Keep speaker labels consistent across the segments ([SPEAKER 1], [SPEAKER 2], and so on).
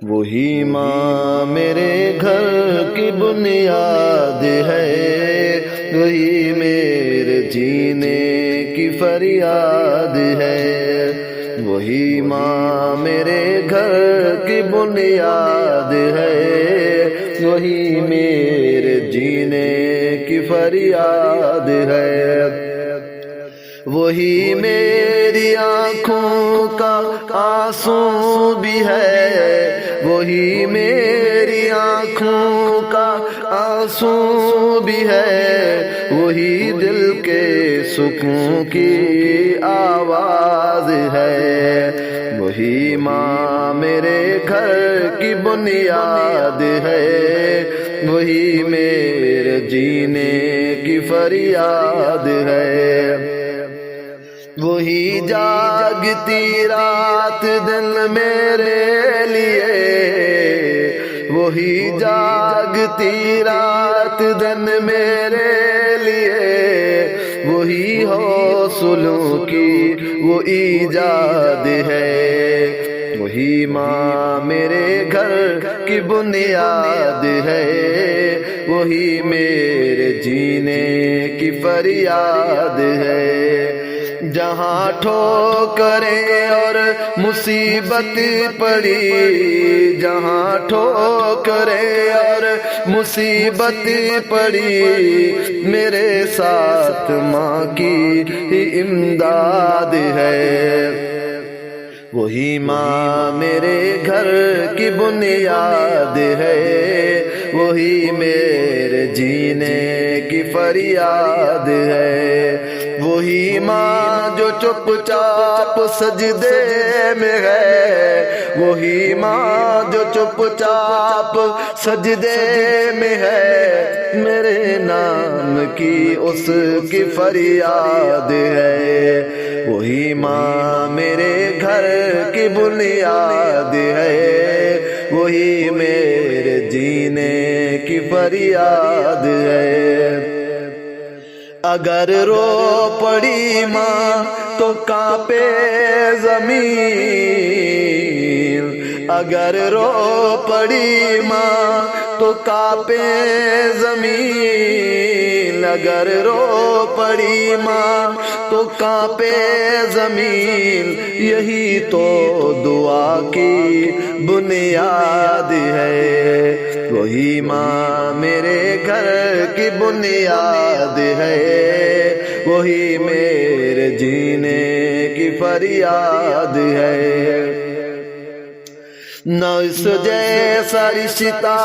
[SPEAKER 1] وہی ماں میرے گھر کی بنیاد ہے، وہی میرے جینے کی فریاد ہے۔ وہی ماں میرے گھر کی بنیاد ہے، وہی میرے جینے کی فریاد ہے۔ وہی میری آنکھوں کا آنسو بھی ہے، وہی میری آنکھوں کا آنسو بھی ہے، وہی دل کے سکون کی آواز ہے۔ وہی ماں میرے گھر کی بنیاد ہے، وہی میرے جینے کی فریاد ہے۔ وہی جاگتی رات دن میرے لیے، وہی جاگتی رات دن میرے لیے، وہی حوصلوں کی وہ ایجاد ہے۔ وہی ماں میرے گھر کی بنیاد ہے، وہی میرے جینے کی فریاد ہے۔ جہاں ٹھوکریں اور مصیبت پڑی، جہاں ٹھوکریں اور مصیبت پڑی، میرے ساتھ ماں کی ہی امداد ہے۔ وہی ماں میرے گھر کی بنیاد ہے، وہی میرے جینے کی فریاد ہے۔ وہی ماں جو چپ چاپ سجدے میں ہے، وہی ماں جو چپ چاپ سجدے میں ہے، میرے نام کی اس کی فریاد ہے۔ وہی ماں میرے گھر کی بنیاد ہے، وہی میرے جینے کی فریاد ہے۔ اگر رو پڑی ماں تو کانپے زمین، اگر رو پڑی ماں تو کانپے زمین، اگر رو پڑی ماں تو کانپے زمین، یہی تو دعا کی بنیاد ہے۔ وہی ماں میرے گھر کی بنیاد ہے، وہی میرے جینے کی فریاد ہے۔ نہ اس جیسا رشتہ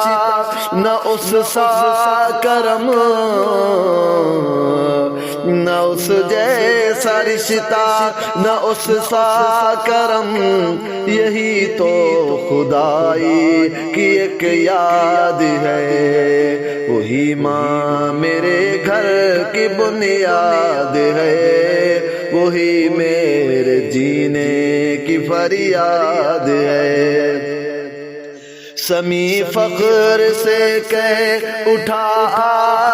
[SPEAKER 1] نہ اس سا کرم، نہ اس جیسا رشتہ نہ اس سا کرم، یہی تو خدائی کی ایک یاد ہے۔ وہی ماں میرے گھر کی بنیاد ہے، وہی میرے جینے کی فریاد ہے۔ سمیع فخر سے کہہ اٹھا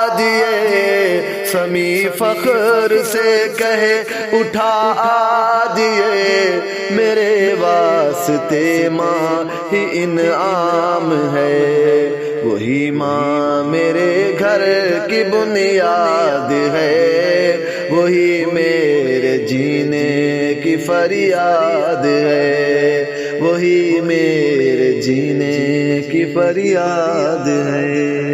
[SPEAKER 1] آجیے، سمیع فخر سے کہہ اٹھا آجیے، میرے واسطے ماں ہی انعام ہے۔ وہی ماں میرے گھر کی بنیاد ہے، وہی میرے جینے کی فریاد ہے، وہی میرے جینے کی فریاد ہے۔